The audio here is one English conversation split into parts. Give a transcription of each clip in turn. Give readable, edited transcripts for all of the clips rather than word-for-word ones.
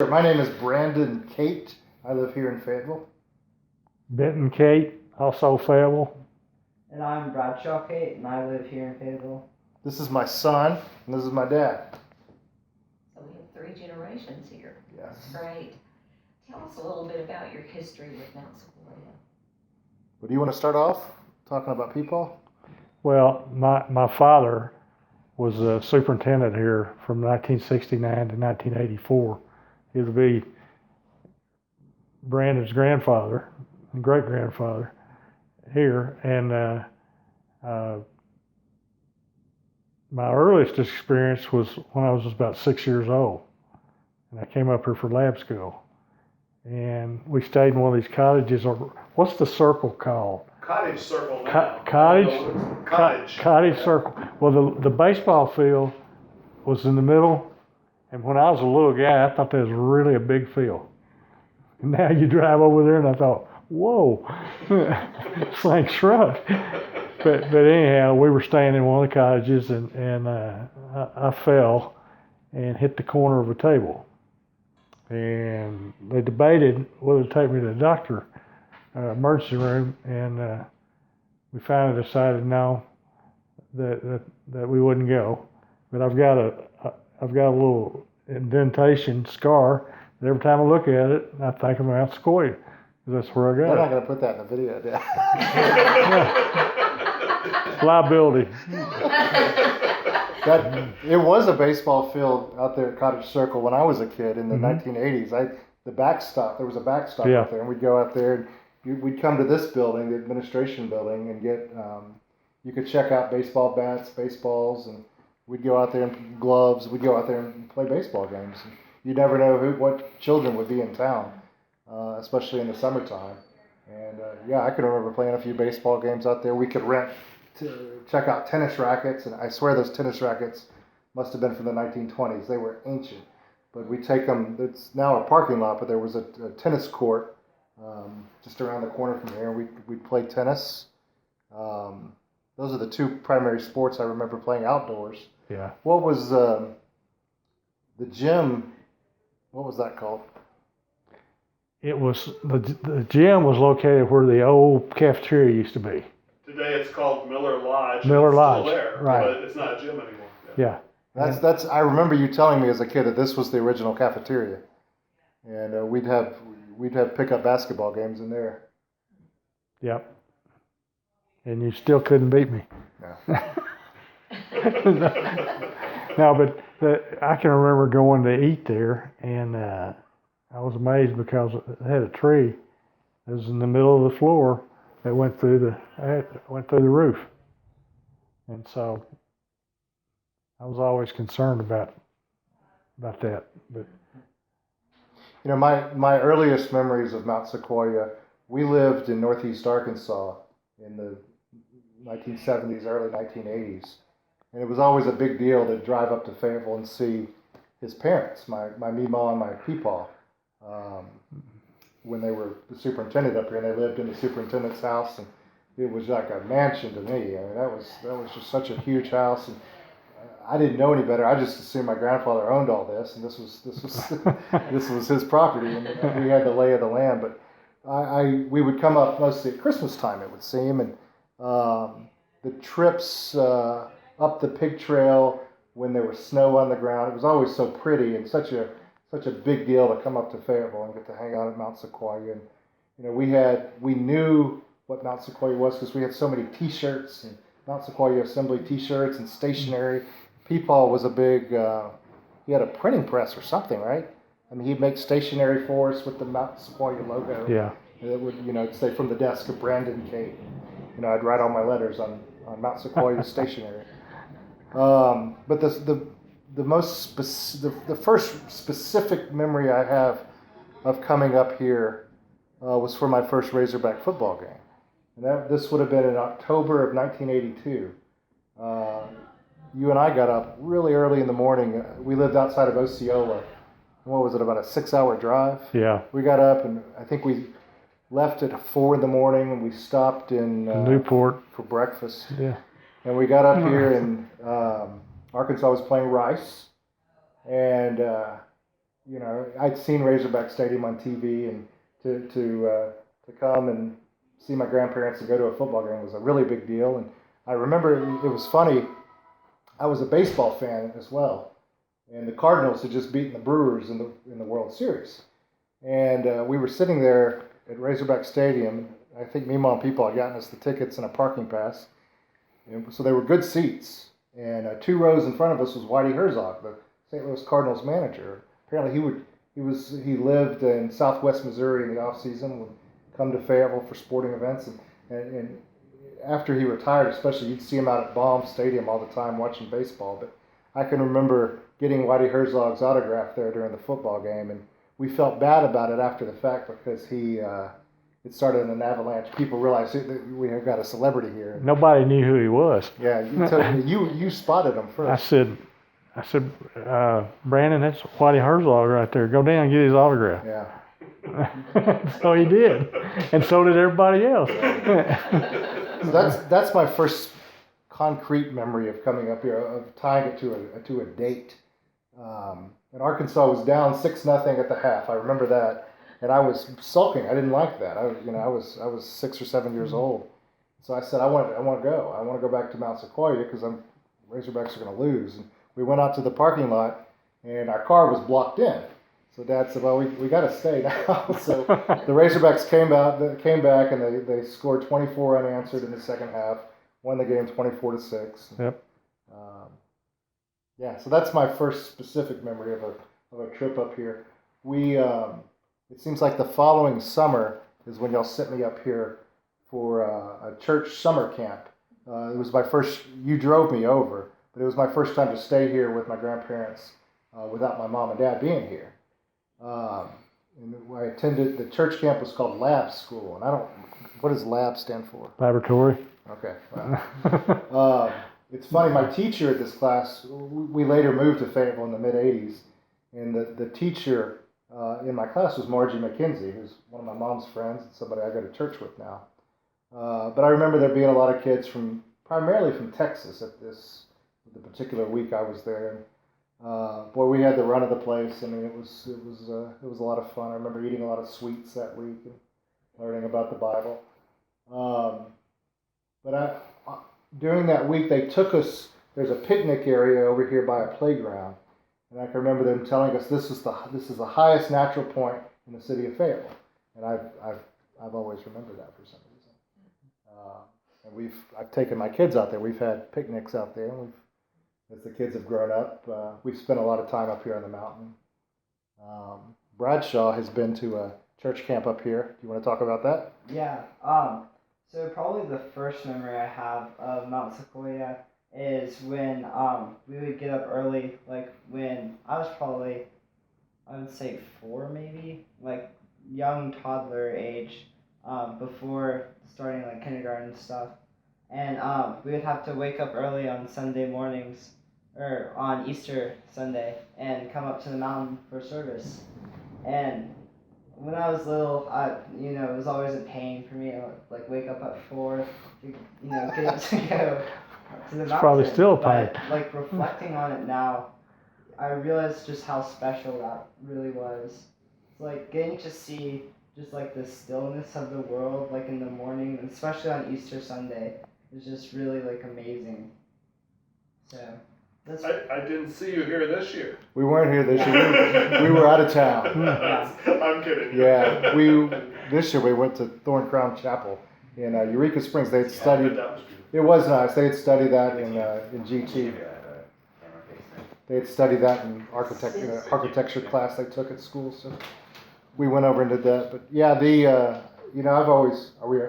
My name is Brandon Cate. I live here in Fayetteville. Benton Cate, also Fayetteville. And I'm Bradshaw Cate, and I live here in Fayetteville. This is my son, and this is my dad. So we have 3 generations here. Yes. Great. Tell us a little bit about your history with Mount Sequoia. But do you want to start off talking about Peepaw? Well, my father was a superintendent here from 1969 to 1984. He would be Brandon's grandfather and great-grandfather here. And my earliest experience was when I was about 6 years old. And I came up here for lab school. And we stayed in one of these cottages, or what's the circle called? Cottage circle now. Cottage circle. Well, the baseball field was in the middle, and when I was a little guy, I thought that was really a big field. And now you drive over there, and I thought, whoa, it's like shrub. But anyhow, we were staying in one of the cottages, and I fell and hit the corner of a table. And they debated whether to take me to the doctor, emergency room, and we finally decided no, that we wouldn't go. But I've got a little indentation scar that every time I look at it, I think of Mount Sequoia. That's where I got They're it. not going to put that in the video, Dad. Liability. It was a baseball field out there at Cottage Circle when I was a kid in the 1980s. There was a backstop Yeah. out there, and we'd go out there, and we'd come to this building, the administration building, and get, you could check out baseball bats, baseballs, and we'd go out there and gloves. We'd go out there and play baseball games. And you never know what children would be in town, especially in the summertime. And I can remember playing a few baseball games out there. We could rent to check out tennis rackets, and I swear those tennis rackets must have been from the 1920s. They were ancient, but we take them. It's now a parking lot, but there was a tennis court just around the corner from here. We played tennis. Those are the 2 primary sports I remember playing outdoors. Yeah. What was the gym? What was that called? It was the gym was located where the old cafeteria used to be. Today it's called Miller Lodge. Miller It's Lodge, still there, right. but it's not a gym anymore. Yeah. That's. I remember you telling me as a kid that this was the original cafeteria, and we'd have pickup basketball games in there. Yep. And you still couldn't beat me. No. No, but I can remember going to eat there, and I was amazed because it had a tree that was in the middle of the floor that went through the roof, and so I was always concerned about that. But You know, my earliest memories of Mount Sequoia, we lived in Northeast Arkansas in the 1970s, early 1980s. And it was always a big deal to drive up to Fayetteville and see his parents, my Meemaw and my Peepaw, when they were the superintendent up here, and they lived in the superintendent's house, and it was like a mansion to me. I mean, that was just such a huge house, and I didn't know any better. I just assumed my grandfather owned all this, and this was this was his property, and we had the lay of the land. But we would come up mostly at Christmas time, it would seem, and the trips up the pig trail when there was snow on the ground, it was always so pretty and such a big deal to come up to Fayetteville and get to hang out at Mount Sequoia. And you know, we knew what Mount Sequoia was because we had so many T-shirts and Mount Sequoia Assembly T-shirts and stationery. Peepaw was a big. He had a printing press or something, right? I mean, he'd make stationery for us with the Mount Sequoia logo. yeah, And it would, say from the desk of Brandon Cate. I'd write all my letters on Mount Sequoia stationery. But the first specific memory I have of coming up here was for my first Razorback football game, and this would have been in October of 1982. You and I got up really early in the morning. We lived outside of Osceola. What was it, about a 6-hour drive? yeah. We got up, and I think we left at 4 in the morning, and we stopped in Newport for breakfast. Yeah. And we got up here, and Arkansas was playing Rice, and you know, I'd seen Razorback Stadium on TV, and to come and see my grandparents and go to a football game was a really big deal. And I remember it was funny. I was a baseball fan as well, and the Cardinals had just beaten the Brewers in the World Series, and we were sitting there at Razorback Stadium. I think Mima and people had gotten us the tickets and a parking pass, and so they were good seats. And 2 rows in front of us was Whitey Herzog, the St. Louis Cardinals manager. Apparently, he lived in Southwest Missouri in the off season, would come to Fayetteville for sporting events, and after he retired, especially, you'd see him out at Baum Stadium all the time watching baseball. But I can remember getting Whitey Herzog's autograph there during the football game, and we felt bad about it after the fact because it started in an avalanche. People realized that we have got a celebrity here. Nobody knew who he was. Yeah, you spotted him first. I said, Brandon, that's Whitey Herzog right there. Go down and get his autograph. Yeah. So he did, and so did everybody else. So that's my first concrete memory of coming up here, of tying it to a date. And Arkansas was down 6-0 at the half. I remember that, and I was sulking. I didn't like that. I was 6 or 7 years old, so I said I want to go. I want to go back to Mount Sequoia because Razorbacks are going to lose. And we went out to the parking lot, and our car was blocked in. So Dad said, well, we got to stay now. So the Razorbacks came back, and they scored 24 unanswered in the second half, won the game 24-6. Yep. Yeah, so that's my first specific memory of a trip up here. It seems like the following summer is when y'all sent me up here for a church summer camp. It was my first, you drove me over, but it was my first time to stay here with my grandparents without my mom and dad being here. And I attended, the church camp was called Lab School, and what does Lab stand for? Laboratory. Okay. Well, it's funny, my teacher at this class, we later moved to Fayetteville in the mid-'80s, and the teacher in my class was Margie McKenzie, who's one of my mom's friends and somebody I go to church with now. But I remember there being a lot of kids primarily from Texas at the particular week I was there. And boy, we had the run of the place. I mean, it was a lot of fun. I remember eating a lot of sweets that week and learning about the Bible. But during that week, they took us. There's a picnic area over here by a playground, and I can remember them telling us this is the highest natural point in the city of Fayetteville, and I've always remembered that for some reason. And I've taken my kids out there. We've had picnics out there, and as the kids have grown up, we've spent a lot of time up here on the mountain. Bradshaw has been to a church camp up here. Do you want to talk about that? Yeah. So probably the first memory I have of Mount Sequoia is when we would get up early, like when I was probably, I would say 4 maybe, like young toddler age, before starting like kindergarten and stuff. And we would have to wake up early on Sunday mornings, or on Easter Sunday, and come up to the mountain for service. And when I was little, it was always a pain for me to like wake up at 4 to, get up to go to the mountain. It's probably still a pain. But, like, reflecting on it now, I realized just how special that really was. It's like getting to see just like the stillness of the world, like in the morning, and especially on Easter Sunday, is just really like amazing. So. I didn't see you here this year. We weren't here this year. We were out of town. I'm kidding. Yeah, this year we went to Thorn Crown Chapel in Eureka Springs. They had studied. It was nice. They had studied that in GT. They had studied that in architecture class they took at school. So we went over and did that. But yeah, I've always. Are we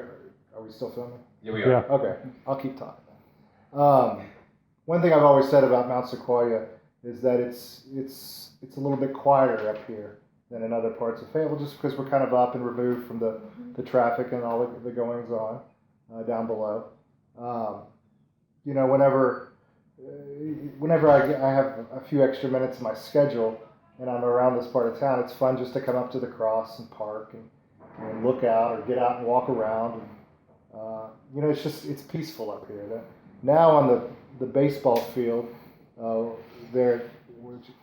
still filming? Yeah, we are. Yeah. Okay, I'll keep talking. One thing I've always said about Mount Sequoia is that it's a little bit quieter up here than in other parts of Fayetteville, just because we're kind of up and removed from the traffic and all the goings on down below. Whenever I have a few extra minutes in my schedule and I'm around this part of town, it's fun just to come up to the cross and park and look out or get out and walk around. And, it's peaceful up here. Now on the baseball field,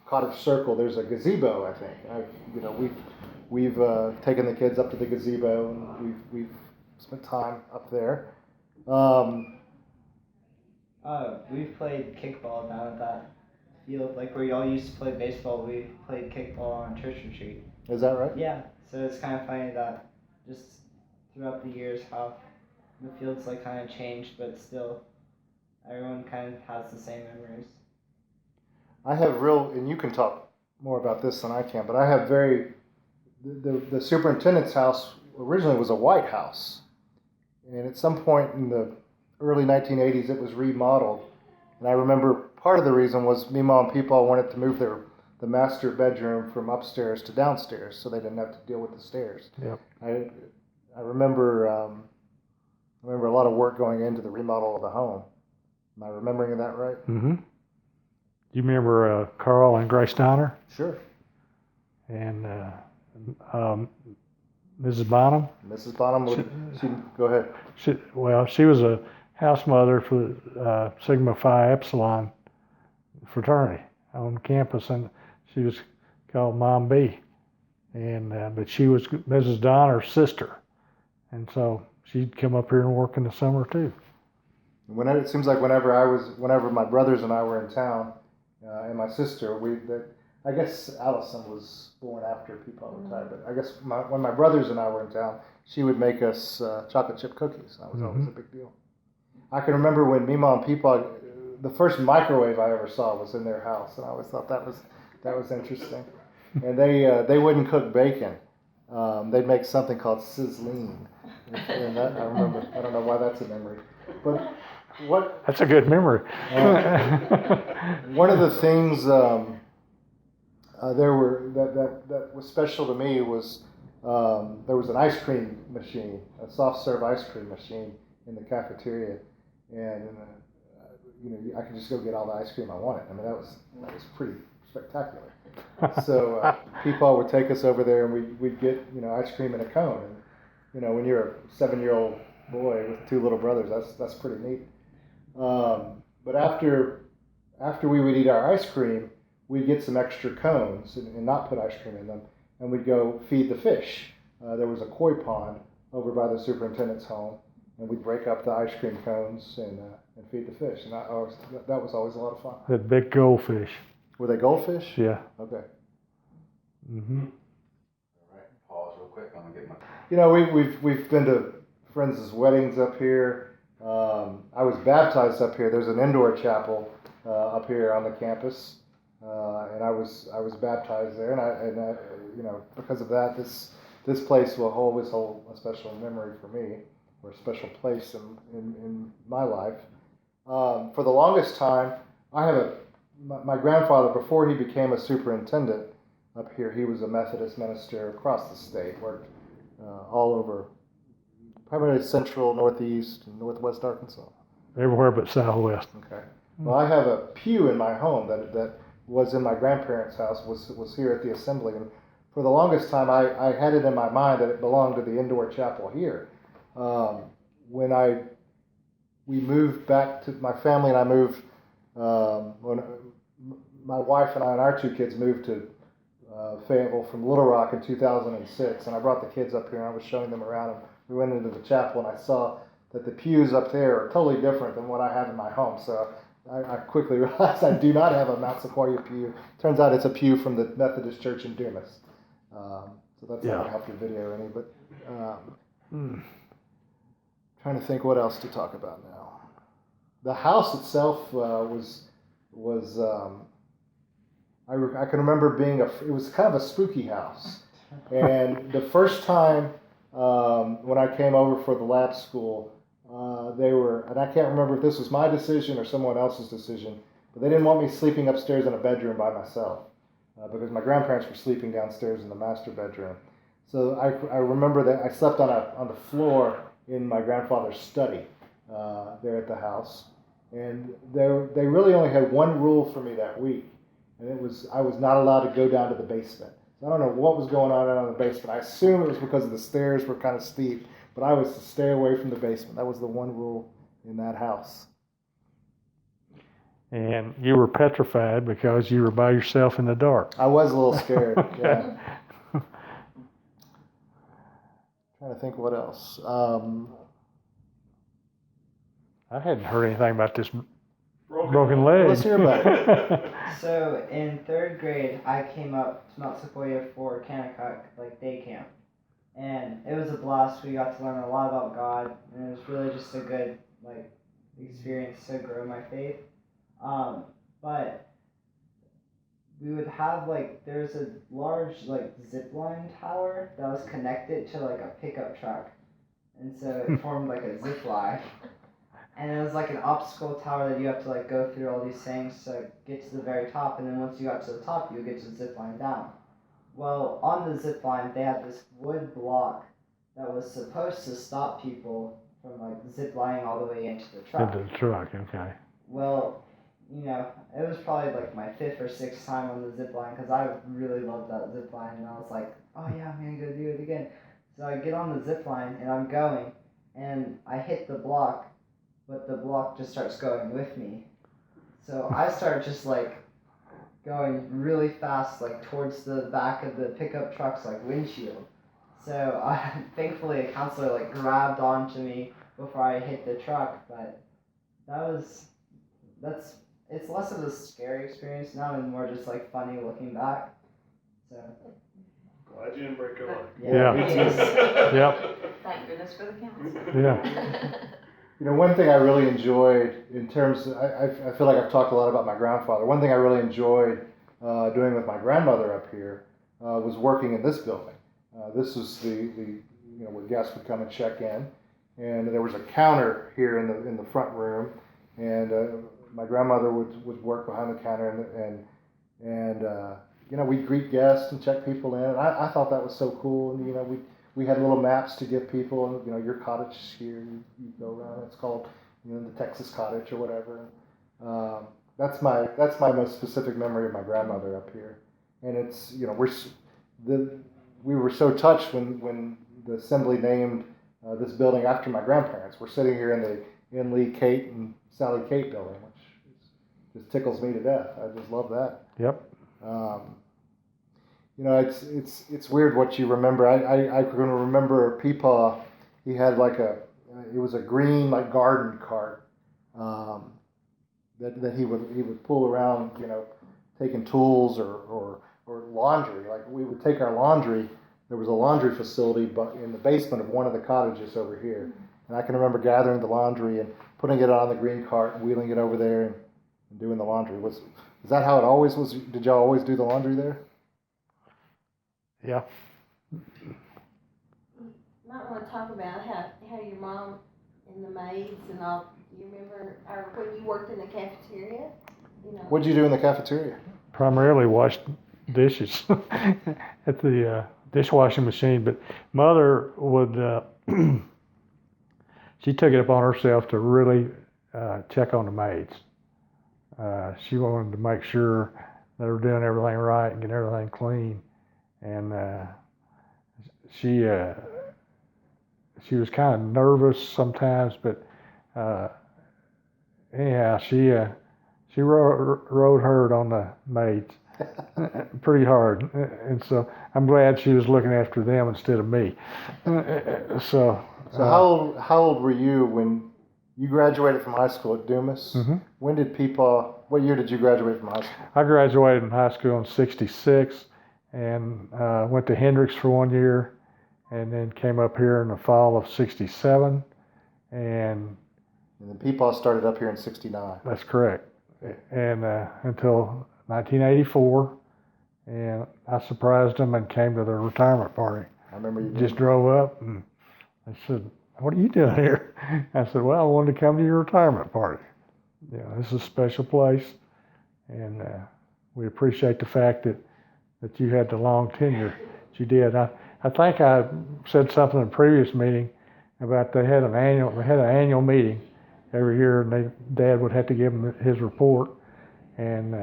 cottage circle, there's a gazebo, I think. We've taken the kids up to the gazebo, and we've spent time up there. We've played kickball down at that field, like where y'all used to play baseball. We played kickball on Church Retreat. Is that right? Yeah, so it's kind of funny that just throughout the years how the fields like kind of changed, but still everyone kind of has the same memories. I have and you can talk more about this than I can, but I have the superintendent's house originally was a white house. And at some point in the early 1980s, it was remodeled. And I remember part of the reason was me, Mom, and Peepaw wanted to move the master bedroom from upstairs to downstairs so they didn't have to deal with the stairs. Yep. I remember a lot of work going into the remodel of the home. Am I remembering that right? Mm-hmm. You remember Carl and Grace Donner? Sure. And Mrs. Bonham? Mrs. Bonham, go ahead. She was a house mother for Sigma Phi Epsilon fraternity on campus, and she was called Mom B. And but she was Mrs. Donner's sister, and so she'd come up here and work in the summer too. It seems like whenever my brothers and I were in town, and my sister, I guess Allison was born after Peepaw retired, but I guess when my brothers and I were in town, she would make us chocolate chip cookies. That was always a big deal. I can remember when Meemaw and Peepaw, the first microwave I ever saw was in their house, and I always thought that was interesting. And they wouldn't cook bacon. They'd make something called sizzling, and that I remember. I don't know why that's a memory, but That's a good memory. One of the things that was special to me was there was an ice cream machine, a soft serve ice cream machine in the cafeteria, and I could just go get all the ice cream I wanted. I mean, that was pretty spectacular. So Peepaw would take us over there, and we'd get ice cream in a cone. And when you're a 7-year-old boy with 2 little brothers, that's pretty neat. But after we would eat our ice cream, we'd get some extra cones and not put ice cream in them, and we'd go feed the fish. There was a koi pond over by the superintendent's home, and we'd break up the ice cream cones and feed the fish, and that was always a lot of fun. That big goldfish. Were they goldfish? Yeah. Okay. Mm-hmm. All right, pause real quick. I'm gonna get my. We've been to friends' weddings up here. I was baptized up here. There's an indoor chapel up here on the campus, and I was baptized there, and I because of that, this place will always hold a special memory for me, or a special place in my life. For the longest time, my grandfather, before he became a superintendent up here, he was a Methodist minister across the state, worked all over, primarily central, northeast, and northwest Arkansas. Everywhere but southwest. Okay. Well, I have a pew in my home that was in my grandparents' house, was here at the assembly, and for the longest time I had it in my mind that it belonged to the indoor chapel here. When we moved back to my family, and I moved when my wife and I and our 2 kids moved to Fayetteville from Little Rock in 2006, and I brought the kids up here and I was showing them around, and we went into the chapel and I saw that the pews up there are totally different than what I have in my home. So I quickly realized I do not have a Mount Sequoia pew. Turns out it's a pew from the Methodist Church in Dumas. So that's not going to help your video any, but trying to think what else to talk about now. The house itself was I can remember it was kind of a spooky house. And the first time when I came over for the lab school, and I can't remember if this was my decision or someone else's decision, but they didn't want me sleeping upstairs in a bedroom by myself because my grandparents were sleeping downstairs in the master bedroom. So I remember that I slept on the floor in my grandfather's study there at the house, and they really only had one rule for me that week, and it was I was not allowed to go down to the basement. So I don't know what was going on down in the basement. I assume it was because the stairs were kind of steep, but I was to stay away from the basement. That was the one rule in that house. and you were petrified because you were by yourself in the dark. I was a little scared. Okay. Yeah. Trying to think what else. I hadn't heard anything about this broken leg. Let's hear about it. So in 3rd grade, I came up to Mount Sequoia for Kanakuk, like day camp. And it was a blast. We got to learn a lot about God, and it was really just a good like experience to grow my faith. But we would have like there's a large like zip line tower that was connected to like a pickup truck, and so it formed like a zip line. And it was like an obstacle tower that you have to like go through all these things to get to the very top, and then once you got to the top, you would get to the zip line down. Well, on the zip line, they had this wood block that was supposed to stop people from like zip lining all the way into the truck. Into the truck, okay. Well, you know, it was probably like my 5th or 6th time on the zip line because I really loved that zip line, and I was like, oh yeah, I'm gonna go do it again. So I get on the zip line and I'm going, and I hit the block, but the block just starts going with me. So I start just like going really fast, like towards the back of the pickup truck's like windshield. So thankfully a counselor like grabbed onto me before I hit the truck, but it's less of a scary experience now and more just like funny looking back. So Glad you didn't break your leg. Yeah. Yep. Thank goodness for the counselor. Yeah. You know, one thing I really enjoyed in terms of, I feel like I've talked a lot about my grandfather. One thing I really enjoyed doing with my grandmother up here was working in this building. This was where guests would come and check in, and there was a counter here in the front room, and my grandmother would work behind the counter, and we'd greet guests and check people in. And I thought that was so cool, and we had little maps to give people, your cottage is here, you go around, it's called, the Texas cottage or whatever. That's my most specific memory of my grandmother up here. And it's, we were so touched when the assembly named this building after my grandparents. We're sitting here in the Cate and Sally Cate building, which just tickles me to death. I just love that. Yep. It's weird what you remember. I can remember Peepaw. He had it was a green like garden cart that he would pull around, taking tools or laundry. Like we would take our laundry. There was a laundry facility, but in the basement of one of the cottages over here. And I can remember gathering the laundry and putting it on the green cart and wheeling it over there and doing the laundry. Is that how it always was? Did y'all always do the laundry there? Yeah. Might want to talk about how your mom and the maids and all. You remember, or when you worked in the cafeteria? What'd you do in the cafeteria? Primarily washed dishes at the dishwashing machine, but Mother would. She took it upon herself to really check on the maids. She wanted to make sure they were doing everything right and getting everything clean. And she was kind of nervous sometimes, but anyhow, she rode herd on the maids pretty hard, and so I'm glad she was looking after them instead of me. So how old were you when you graduated from high school at Dumas? Mm-hmm. What year did you graduate from high school? I graduated from high school in '66. And went to Hendricks for 1 year, and then came up here in the fall of '67. And then Peepaw started up here in '69. That's correct. And until 1984, and I surprised them and came to their retirement party. I remember you just drove up, and they said, "What are you doing here?" I said, "Well, I wanted to come to your retirement party. This is a special place, and we appreciate the fact that you had the long tenure that you did." I think I said something in a previous meeting about they had an annual meeting every year, and Dad would have to give him his report. And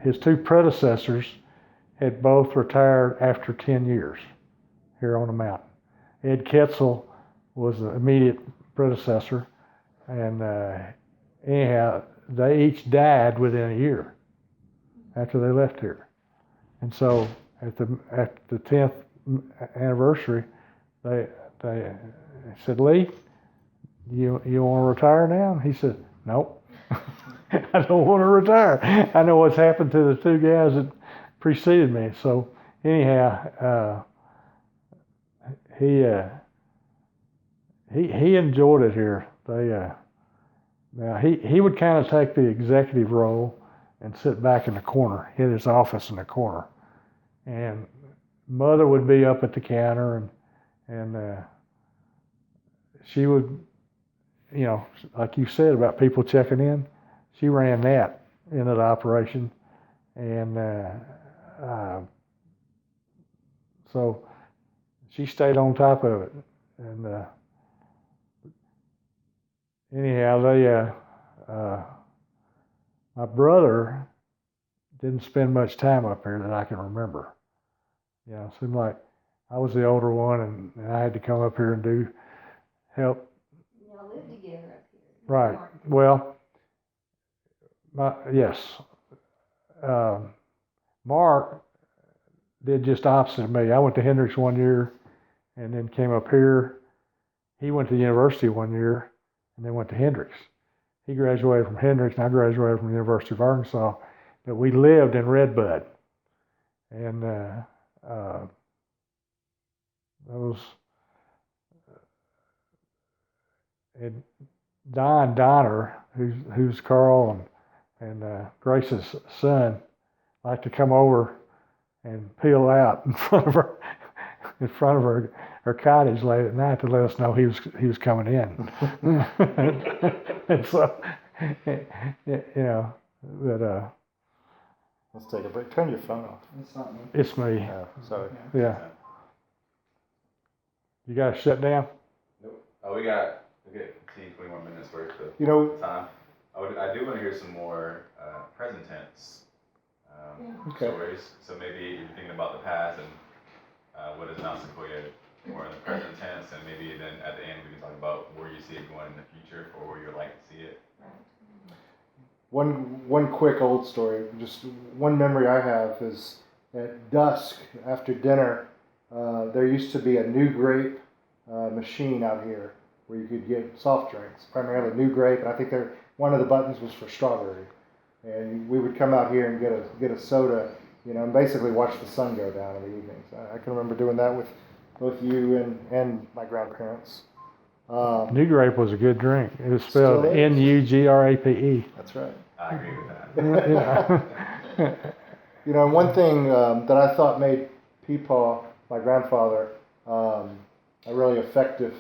his two predecessors had both retired after 10 years here on the mountain. Ed Ketzel was the immediate predecessor, and anyhow, they each died within a year after they left here. And so at the 10th anniversary, they said, Lee, you want to retire now? He said, nope. I don't want to retire. I know what's happened to the two guys that preceded me. So anyhow, he enjoyed it here. Now he would kind of take the executive role and sit back in the corner, in his office in the corner, and Mother would be up at the counter, and she would, like you said about people checking in, she ran that end of the operation, and so she stayed on top of it. And anyhow, my brother didn't spend much time up here that I can remember. It seemed like I was the older one, and I had to come up here and help. Y'all live together up here. Right. Well, yes. Mark did just opposite of me. I went to Hendrix one year and then came up here. He went to the university one year and then went to Hendrix. He graduated from Hendrix and I graduated from the University of Arkansas. But we lived in Redbud. And that was... And Don Donner, who's Carl and Grace's son, liked to come over and peel out in front of her cottage late at night to let us know he was coming in. And so, but Let's take a break. Turn your phone off. It's not me. it's me. Oh, sorry. Yeah. You got to shut down? Nope. Oh, we got 15, 21 minutes worth You know, of time. I do want to hear some more present tense Okay. stories. So maybe you're thinking about the past and what is Mount Sequoia more in the present tense, and maybe then at the end we can talk about where you see it going in the future or where you'd like to see it. one quick old story. Just one memory I have is at dusk after dinner. There used to be a New Grape machine out here where you could get soft drinks, primarily New Grape, and I think one of the buttons was for strawberry. And we would come out here and get a soda, and basically watch the sun go down in the evenings. I can remember doing that with both you and my grandparents. New Grape was a good drink. It was spelled Nugrape. That's right. I agree with that. Yeah. One thing that I thought made Peepaw, my grandfather, a really effective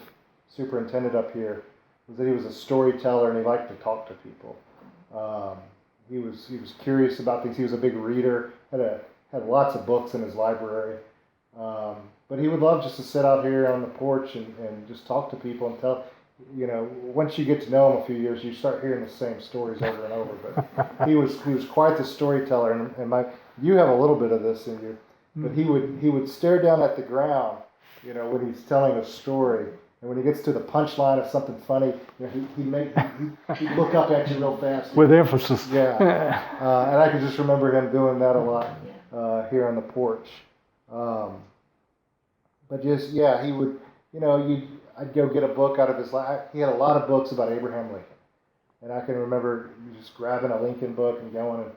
superintendent up here was that he was a storyteller and he liked to talk to people. He was curious about things. He was a big reader. Had lots of books in his library. But he would love just to sit out here on the porch and just talk to people and tell. Once you get to know him a few years, you start hearing the same stories over and over. But he was quite the storyteller, and you have a little bit of this in you. But he would stare down at the ground, when he's telling a story. And when he gets to the punchline of something funny, he'd look up at you real fast. With emphasis. Yeah. And I could just remember him doing that a lot here on the porch. But just, he would, I'd go get a book out of his life. He had a lot of books about Abraham Lincoln. And I can remember just grabbing a Lincoln book and going and,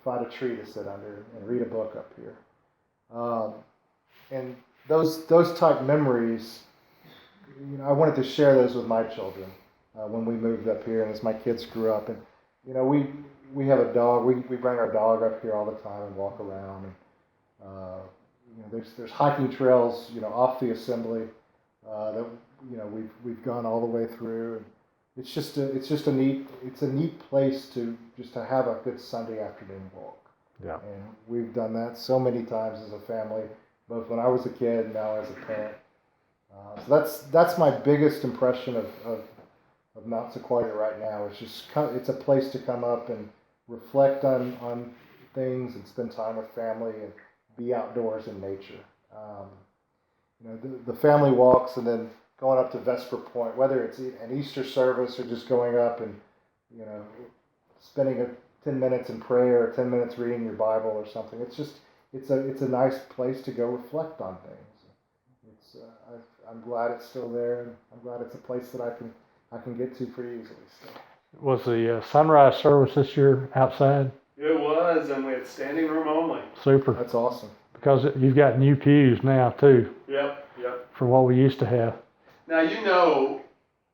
find a tree to sit under and read a book up here. And those type memories, I wanted to share those with my children when we moved up here and as my kids grew up. And, we have a dog. We bring our dog up here all the time and walk around. And, there's hiking trails, off the assembly that, we've gone all the way through. And it's just a neat place to have a good Sunday afternoon walk. Yeah. And we've done that so many times as a family, both when I was a kid and now as a parent. So that's my biggest impression of Mount Sequoia right now. It's a place to come up and reflect on things and spend time with family and be outdoors in nature. The family walks and then going up to Vesper Point, whether it's an Easter service or just going up and spending 10 minutes in prayer, or 10 minutes reading your Bible or something. It's a nice place to go reflect on things. I'm glad it's still there, and I'm glad it's a place that I can get to pretty easily still. Was the sunrise service this year outside? It was, and we had standing room only. Super. That's awesome. Because you've got new pews now too, Yep. from what we used to have. Now, you know,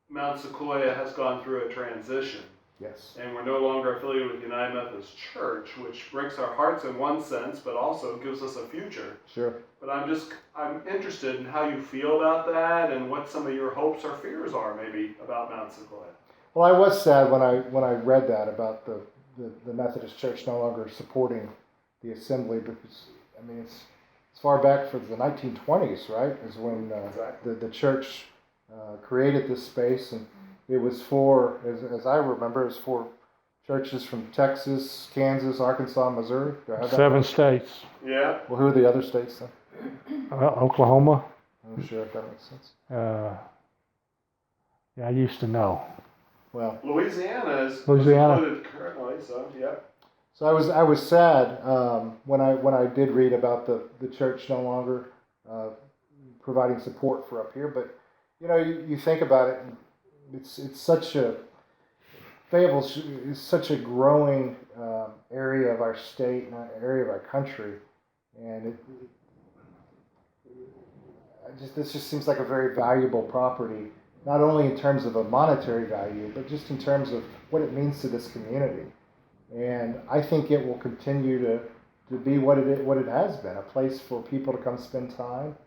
Mount Sequoia has gone through a transition, Yes. and we're no longer affiliated with United Methodist Church, which breaks our hearts in one sense, but also gives us a future. Sure. But I'm interested in how you feel about that and what some of your hopes or fears are maybe about Mount Sequoia. Well, I was sad when I read that about the Methodist Church no longer supporting the assembly, because I mean it's as far back for the 1920s, right? Is when Exactly. the church created this space, and it was for, as I remember, it was for churches from Texas, Kansas, Arkansas, and Missouri. Do I have that 7 right? states. Yeah. Well, who are the other states then? Oklahoma. I'm sure if that makes sense. Yeah, I used to know. Well, Louisiana is Louisiana. included currently, so yeah. so I was sad when I did read about the church no longer providing support for up here. But you know, you think about it, and it's such a Fayetteville is such a growing area of our state and area of our country, and this just seems like a very valuable property. Not only in terms of a monetary value, but just in terms of what it means to this community. And I think it will continue to be what it has been, a place for people to come spend time,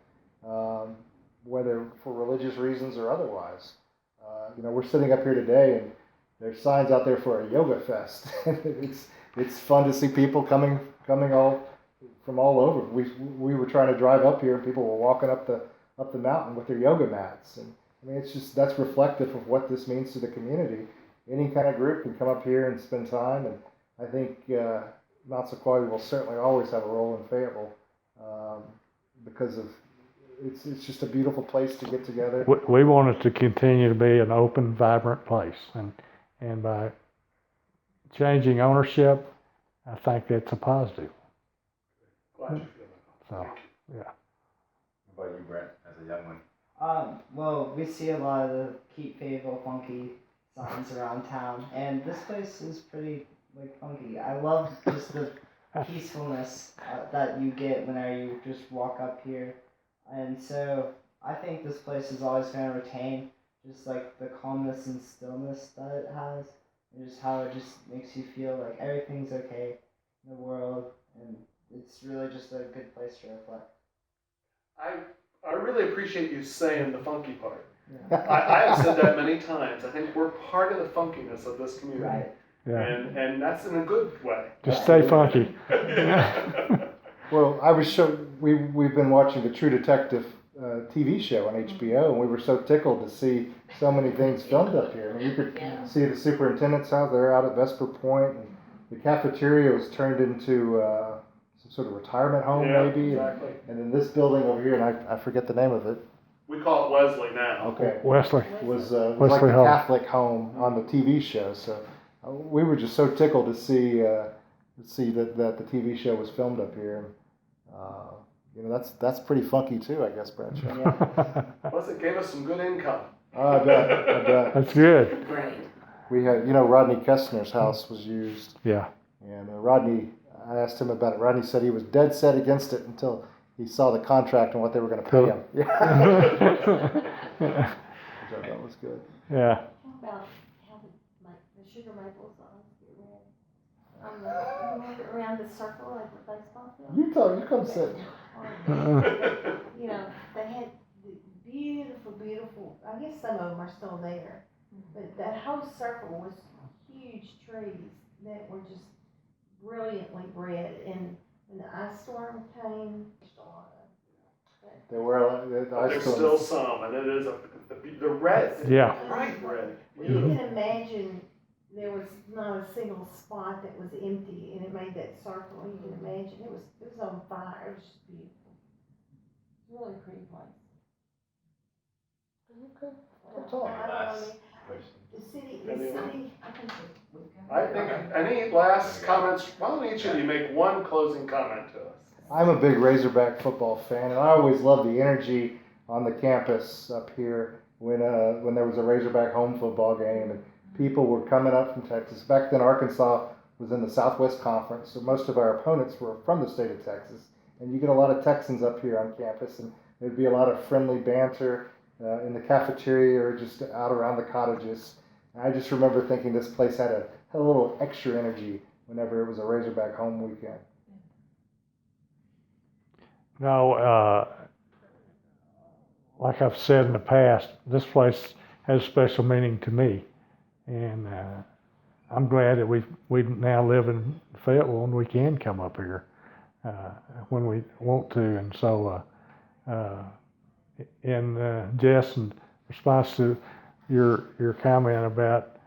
whether for religious reasons or otherwise. You know, we're sitting up here today, and there's signs out there for a yoga fest. it's fun to see people coming all from all over. We were trying to drive up here, and people were walking up the mountain with their yoga mats. And I mean, that's reflective of what this means to the community. Any kind of group can come up here and spend time, and I think Mount Sequoia will certainly always have a role in Fayetteville because of it's just a beautiful place to get together. We want it to continue to be an open, vibrant place, and by changing ownership, I think that's a positive. Glad you feel that. So, yeah. What about you, Brent, as a young one? Well, we see a lot of the Keep Fayetteville funky signs around town, and this place is pretty funky. I love just the peacefulness that you get whenever you just walk up here, and so I think this place is always going to retain just the calmness and stillness that it has, and just how it just makes you feel like everything's okay in the world, and it's really just a good place to reflect. I really appreciate you saying the funky part. Yeah. I have said that many times. I think we're part of the funkiness of this community. Right. Yeah. And that's in a good way. Just stay funky. Well, we've been watching the True Detective TV show on HBO, and we were so tickled to see so many things filmed up here. I mean, you could see the superintendent's house. They're out at Vesper Point, and the cafeteria was turned into some sort of retirement home, maybe. Exactly. And then this building over here, and I forget the name of it. We call it Wesley now. Okay. Wesley. Was Wesley like the Hall. Catholic home on the TV show. So we were just so tickled to see that the TV show was filmed up here. You know, that's pretty funky too, I guess, Bradshaw. Yeah. Plus, it gave us some good income. I bet. That's good. Great. We had, Rodney Kestner's house was used, Yeah. and Rodney, I asked him about it. Rodney said he was dead set against it until he saw the contract and what they were going to pay him. Yeah. Which I thought was good. Yeah. How about how the sugar maple signs get red? Around the circle like the baseball field? You come sit. You know, they had the beautiful, I guess some of them are still there, but that whole circle was huge trees that were just brilliantly red, and when the ice storm came, there's a lot of There were There's still some, and it is the red. Yeah. Bright red. You can imagine there was not a single spot that was empty, and it made that circle. And you can imagine it was on fire. It was just beautiful. It was a really pretty place. Okay. Good talk. Last question. The city, I think I think, any last comments? Why don't each of you make one closing comment to us? I'm a big Razorback football fan, and I always loved the energy on the campus up here when there was a Razorback home football game and people were coming up from Texas. Back then, Arkansas was in the Southwest Conference, so most of our opponents were from the state of Texas. And you get a lot of Texans up here on campus, and there'd be a lot of friendly banter in the cafeteria or just out around the cottages. And I just remember thinking this place had a little extra energy whenever it was a Razorback home weekend. No, like I've said in the past, this place has special meaning to me, and I'm glad that we now live in Fayetteville and we can come up here when we want to. And so, Jess, in response to your comment about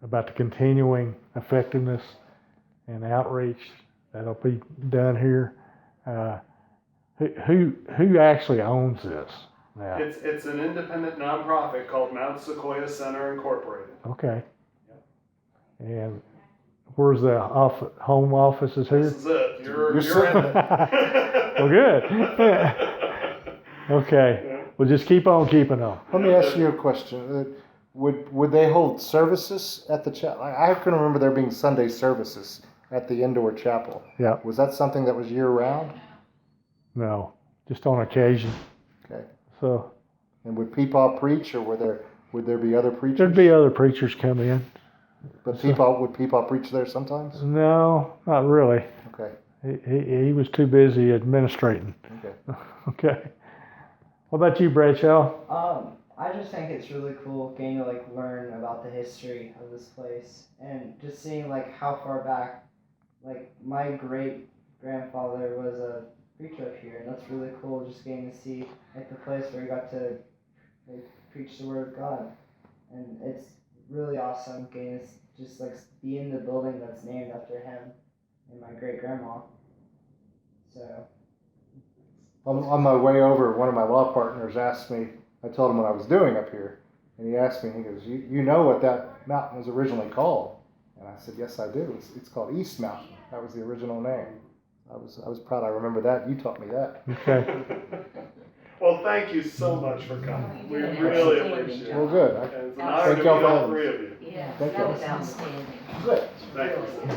the continuing effectiveness and outreach that'll be done here. Who actually owns this now? It's an independent nonprofit called Mount Sequoia Center Incorporated. Okay. And where's the home office is here? This is it. You're sitting in it. Well, good. Okay. Well, just keep on keeping on. Let me ask you a question. Would they hold services at the chapel? I can remember there being Sunday services at the indoor chapel. Yeah. Was that something that was year round? No, just on occasion. Okay. So And would Peepaw preach, or would there be other preachers? there'd be other preachers come in. But would Peepaw preach there sometimes? No, not really. Okay. He was too busy administrating. Okay. Okay. What about you, Bradshaw? I just think it's really cool getting to like learn about the history of this place and just seeing like how far back, like my great grandfather was a preacher up here, and that's really cool. Just getting to see like the place where he got to like, preach the word of God, and it's really awesome getting to just like be in the building that's named after him and my great grandma. So. On my way over, one of my law partners asked me, I told him what I was doing up here, and he asked me, he goes, you know what that mountain was originally called? And I said, yes, I do. It's called East Mountain. That was the original name. I was proud I remember that. You taught me that. Okay. Well, thank you so much for coming. We really appreciate it. Well, good. And it's an honor to Thank meet y'all for all having three me. of you. Yeah, Thank that you. was outstanding. Good. Thank you. Really.